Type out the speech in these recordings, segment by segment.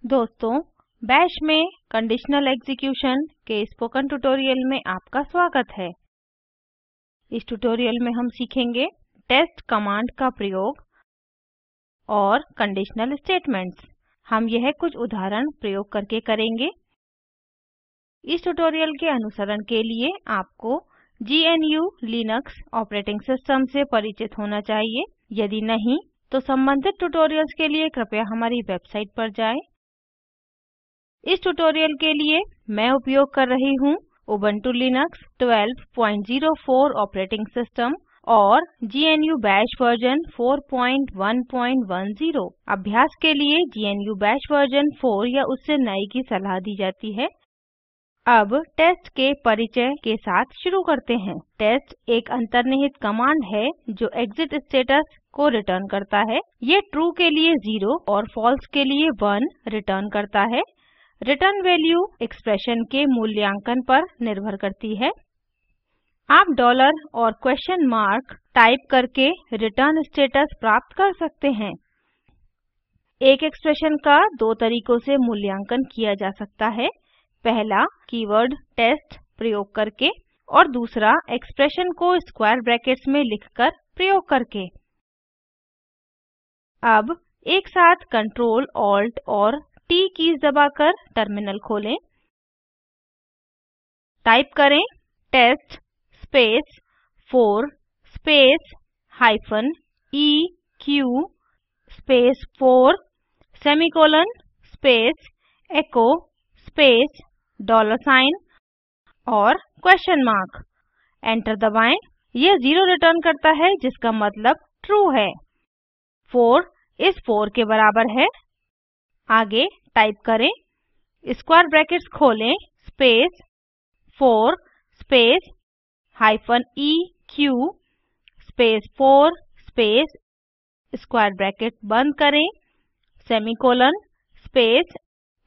दोस्तों, बैश में conditional execution के स्पोकन ट्यूटोरियल में आपका स्वागत है। इस ट्यूटोरियल में हम सीखेंगे टेस्ट कमांड का प्रयोग और कंडीशनल स्टेटमेंट्स। हम यह कुछ उदाहरण प्रयोग करके करेंगे। इस ट्यूटोरियल के अनुसरण के लिए आपको GNU लिनक्स ऑपरेटिंग सिस्टम से परिचित होना चाहिए। यदि नहीं तो संबंधित ट्यूटोरियल्स के लिए कृपया हमारी वेबसाइट पर जाएं। इस ट्यूटोरियल के लिए मैं उपयोग कर रही हूँ उबुंटू लिनक्स 1204 ऑपरेटिंग सिस्टम और GNU Bash वर्जन 4110। अभ्यास के लिए GNU Bash वर्जन 4 या उससे नए की सलाह दी जाती है। अब टेस्ट के परिचय के साथ शुरू करते हैं। टेस्ट एक अंतर्निहित कमांड है जो एग्जिट स्टेटस को रिटर्न करता है। ये ट्रू के लिए 0 और फॉल्स के लिए 1 रिटर्न करता है। रिटर्न वैल्यू एक्सप्रेशन के मूल्यांकन पर निर्भर करती है। आप डॉलर और क्वेश्चन मार्क टाइप करके रिटर्न स्टेटस प्राप्त कर सकते हैं। एक एक्सप्रेशन का दो तरीकों से मूल्यांकन किया जा सकता है। पहला कीवर्ड टेस्ट प्रयोग करके और दूसरा एक्सप्रेशन को स्क्वायर ब्रैकेट्स में लिखकर प्रयोग करके। अब एक साथ कंट्रोल ऑल्ट और T कीज दबाकर टर्मिनल खोलें। टाइप करें test space 4 space -eq space 4 semicolon space echo space $साइन और क्वेश्चन मार्क। एंटर दबाएं। यह 0 रिटर्न करता है जिसका मतलब ट्रू है। 4 इस 4 के बराबर है। आगे टाइप करें स्क्वायर ब्रैकेट्स खोलें space 4 space -eq space 4 space square bracket बंद करें सेमीकोलन स्पेस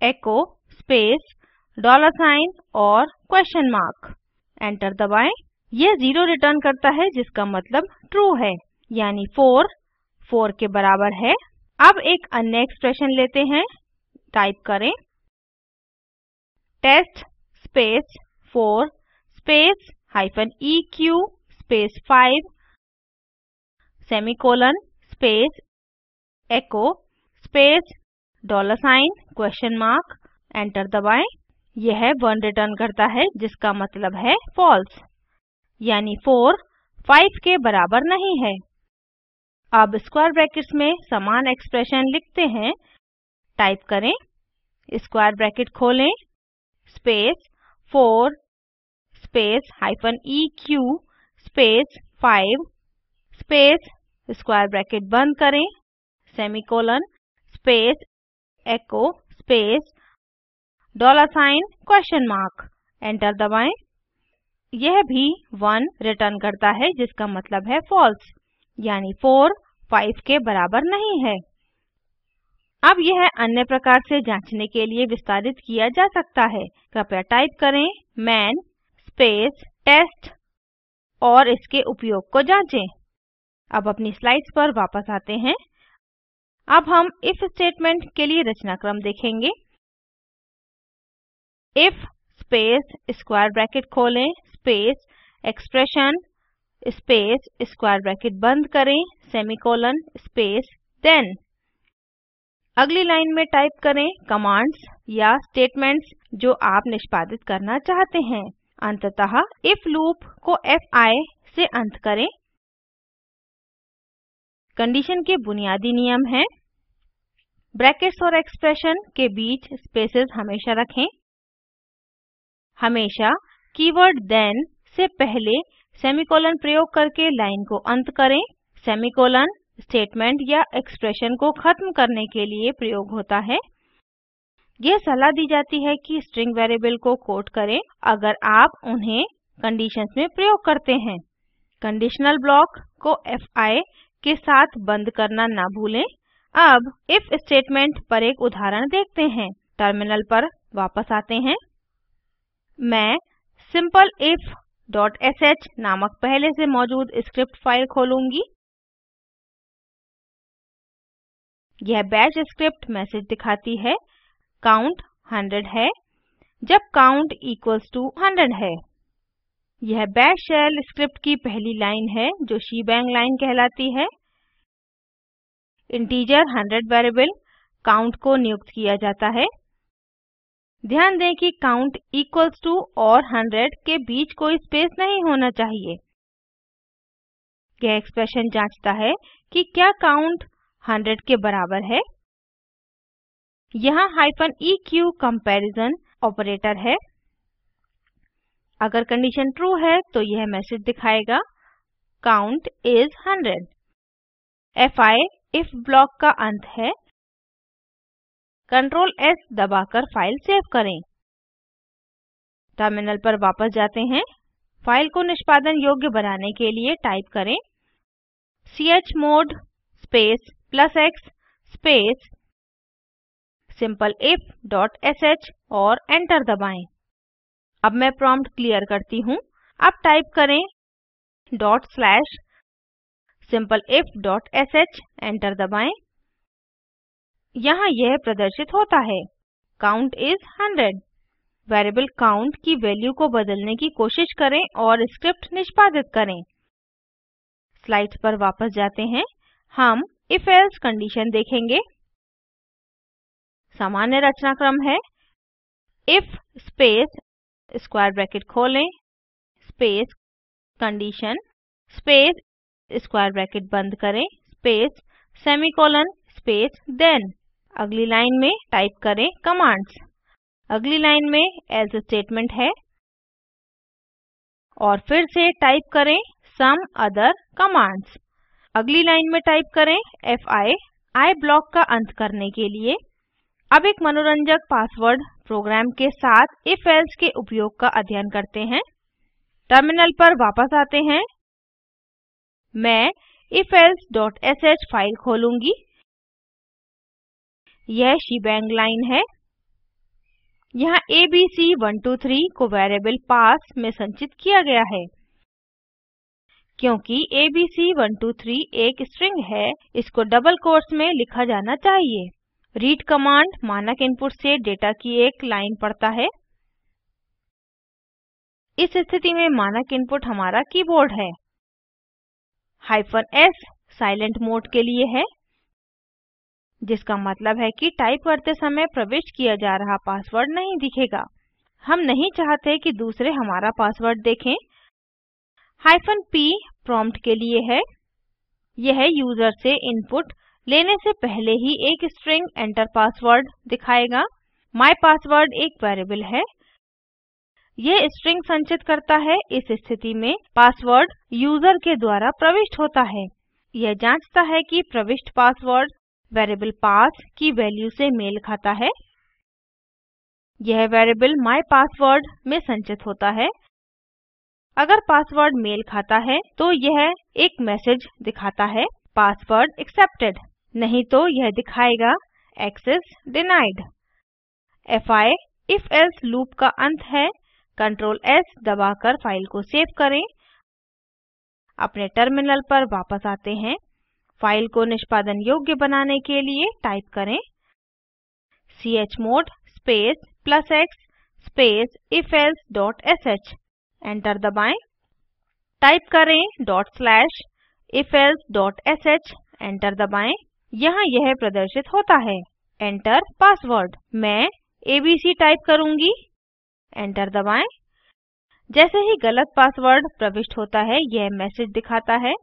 echo स्पेस $साइन और क्वेश्चन मार्क। एंटर दबाएं। यह 0 रिटर्न करता है जिसका मतलब ट्रू है, यानी 4 के बराबर है। अब एक अन्य एक्सप्रेशन लेते हैं। टाइप करें test space 4 space -eq space 5 semicolon space echo space $साइन क्वेश्चन मार्क। एंटर दबाएं। यह 1 रिटर्न करता है जिसका मतलब है फॉल्स, यानी 4 5 के बराबर नहीं है। अब स्क्वायर ब्रैकेट्स में समान एक्सप्रेशन लिखते हैं। टाइप करें स्क्वायर ब्रैकेट खोलें space 4 space -eq space 5 space square bracket बंद करें सेमीकोलन स्पेस echo स्पेस $साइन क्वेश्चन मार्क। एंटर दबाएं। यह भी 1 रिटर्न करता है जिसका मतलब है फॉल्स, यानी 4 5 के बराबर नहीं है। अब यह अन्य प्रकार से जांचने के लिए विस्तारित किया जा सकता है। कृपया टाइप करें man स्पेस टेस्ट और इसके उपयोग को जांचें। अब अपनी स्लाइड्स पर वापस आते हैं। अब हम इफ स्टेटमेंट के लिए रचनाक्रम देखेंगे। इफ स्पेस स्क्वायर ब्रैकेट खोलें space expression space square bracket बंद करें सेमीकोलन स्पेस देन। अगली लाइन में टाइप करें कमांड्स या स्टेटमेंट्स जो आप निष्पादित करना चाहते हैं। अंततः इफ लूप को fi से अंत करें। कंडीशन के बुनियादी नियम हैं। ब्रैकेट्स और एक्सप्रेशन के बीच स्पेसेस हमेशा रखें। हमेशा कीवर्ड then से पहले सेमीकोलन प्रयोग करके लाइन को अंत करें। सेमीकोलन स्टेटमेंट या एक्सप्रेशन को खत्म करने के लिए प्रयोग होता है। यह सलाह दी जाती है कि स्ट्रिंग वेरिएबल को कोट करें अगर आप उन्हें कंडीशंस में प्रयोग करते हैं। कंडीशनल ब्लॉक को fi के साथ बंद करना ना भूलें। अब इफ स्टेटमेंट पर एक उदाहरण देखते हैं। टर्मिनल पर वापस आते हैं। मैं simpleif.sh नामक पहले से मौजूद स्क्रिप्ट फाइल खोलूंगी। यह बैश स्क्रिप्ट मैसेज दिखाती है काउंट 100 है जब काउंट इक्वल्स टू 100 है। यह बैश शेल स्क्रिप्ट की पहली लाइन है जो शीबैंग लाइन कहलाती है। इंटीजर 100 वेरिएबल काउंट को नियुक्त किया जाता है। ध्यान दें कि काउंट इक्वल्स टू और 100 के बीच कोई स्पेस नहीं होना चाहिए। यह एक्सप्रेशन जांचता है कि क्या काउंट 100 के बराबर है। यहाँ -eq कंपैरिजन ऑपरेटर है। अगर कंडीशन ट्रू है तो यह मैसेज दिखाएगा count is 100। fi if block का अंत है। Ctrl S दबाकर फाइल सेव करें। टर्मिनल पर वापस जाते हैं। फाइल को निष्पादन योग्य बनाने के लिए टाइप करें chmod space +x space simpleif.sh और एंटर दबाएं। अब मैं प्रॉम्प्ट क्लियर करती हूँ। अब टाइप करें /simpleif.sh एंटर दबाएं। यहाँ यह प्रदर्शित होता है काउंट इज 100। वेरिएबल काउंट की वैल्यू को बदलने की कोशिश करें और स्क्रिप्ट निष्पादित करें। स्लाइड्स पर वापस जाते हैं। हम if else कंडीशन देखेंगे। सामान्य रचनाक्रम है if स्पेस स्क्वायर ब्रैकेट खोलें space condition space square bracket बंद करें स्पेस सेमीकोलन स्पेस देन। अगली लाइन में टाइप करें कमांड्स। अगली लाइन में एल्से स्टेटमेंट है और फिर से टाइप करें सम अदर कमांड्स। अगली लाइन में टाइप करें fi आई ब्लॉक का अंत करने के लिए। अब एक मनोरंजक पासवर्ड प्रोग्राम के साथ if else के उपयोग का अध्ययन करते हैं। टर्मिनल पर वापस आते हैं। मैं ifelse.sh फाइल खोलूंगी। यह शीबैंग लाइन है। यहाँ abc123 को वेरिएबल पास में संचित किया गया है। क्योंकि abc123 एक स्ट्रिंग है, इसको डबल कोट्स में लिखा जाना चाहिए। रीड कमांड मानक इनपुट से डेटा की एक लाइन पढ़ता है। इस स्थिति में मानक इनपुट हमारा कीबोर्ड है। -s साइलेंट मोड के लिए है, जिसका मतलब है कि टाइप करते समय प्रविष्ट किया जा रहा पासवर्ड नहीं दिखेगा। हम नहीं चाहते कि दूसरे हमारा पासवर्ड देखें। -p प्रॉम्प्ट के लिए है। यह यूजर से इनपुट लेने से पहले ही एक स्ट्रिंग एंटर पासवर्ड दिखाएगा। माय पासवर्ड एक वेरिएबल है। यह स्ट्रिंग संचित करता है। इस स्थिति में पासवर्ड यूजर के द्वारा प्रविष्ट होता है। यह जांचता है कि प्रविष्ट पासवर्ड वेरिएबल पास की वैल्यू से मेल खाता है। यह वेरिएबल माय पासवर्ड में संचित होता है। अगर पासवर्ड मेल खाता है तो यह एक मैसेज दिखाता है पासवर्ड एक्सेप्टेड, नहीं तो यह दिखाएगा access denied. fi if else loop का अंत है। Ctrl S दबाकर फाइल को सेव करें। अपने टर्मिनल पर वापस आते हैं। फाइल को निष्पादन योग्य बनाने के लिए टाइप करें chmod space +x space ifelse.sh enter दबाएं। टाइप करें /ifelse.sh एंटर दबाएं। यहाँ यह प्रदर्शित होता है एंटर पासवर्ड। मैं abc टाइप करूंगी। एंटर दबाएं। जैसे ही गलत पासवर्ड प्रविष्ट होता है यह मैसेज दिखाता है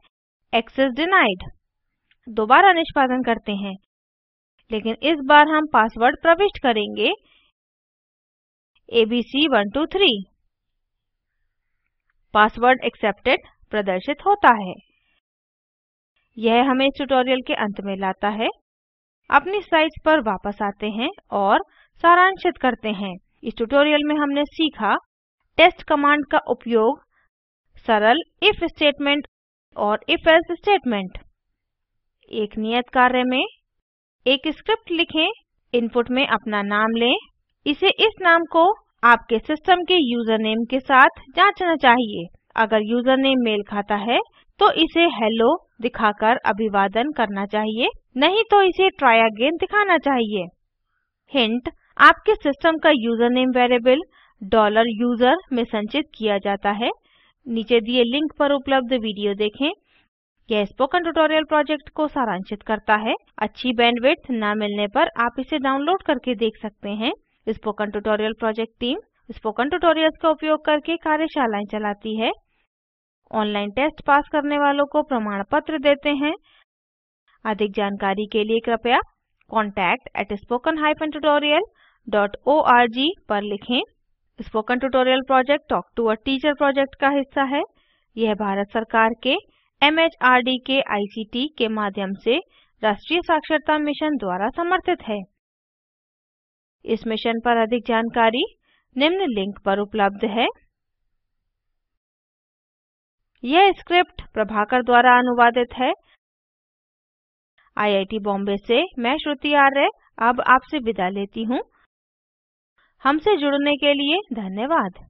एक्सेस डिनाइड। दोबारा निष्पादन करते हैं, लेकिन इस बार हम पासवर्ड प्रविष्ट करेंगे abc123। पासवर्ड एक्सेप्टेड प्रदर्शित होता है। यह हमें इस ट्यूटोरियल के अंत में लाता है। अपनी स्लाइड्स पर वापस आते हैं और सारांशित करते हैं। इस ट्यूटोरियल में हमने सीखा टेस्ट कमांड का उपयोग, सरल इफ स्टेटमेंट और इफ एल्से स्टेटमेंट। एक नियत कार्य में एक स्क्रिप्ट लिखें। इनपुट में अपना नाम लें। इसे इस नाम को आपके सिस्टम के यूजर नेम के साथ जांचना चाहिए। अगर यूजर नेम मेल खाता है तो इसे हेलो दिखाकर अभिवादन करना चाहिए, नहीं तो इसे ट्राई अगेन दिखाना चाहिए। हिंट: आपके सिस्टम का यूज़र नेम वेरिएबल $user में संचित किया जाता है। नीचे दिए लिंक पर उपलब्ध वीडियो देखें। यह स्पोकन ट्यूटोरियल प्रोजेक्ट को सारांशित करता है। अच्छी बैंडविड्थ न मिलने पर आप इसे डाउनलोड करके देख सकते हैं। Spoken tutorial project team spoken tutorials का उपयोग करके कार्यशालाएं चलाती है। ऑनलाइन टेस्ट पास करने वालों को प्रमाण पत्र देते हैं। अधिक जानकारी के लिए कृपया contact@spoken-tutorial.org पर लिखें। Spoken tutorial project talk to a teacher project का हिस्सा है। यह भारत सरकार के MHRD के ICT के माध्यम से राष्ट्रीय साक्षरता मिशन द्वारा समर्थित है। इस मिशन पर अधिक जानकारी निम्न लिंक पर उपलब्ध है। यह स्क्रिप्ट प्रभाकर द्वारा अनुवादित है। IIT बॉम्बे से मैं श्रुति आर्य अब आपसे विदा लेती हूँ। हमसे जुड़ने के लिए धन्यवाद।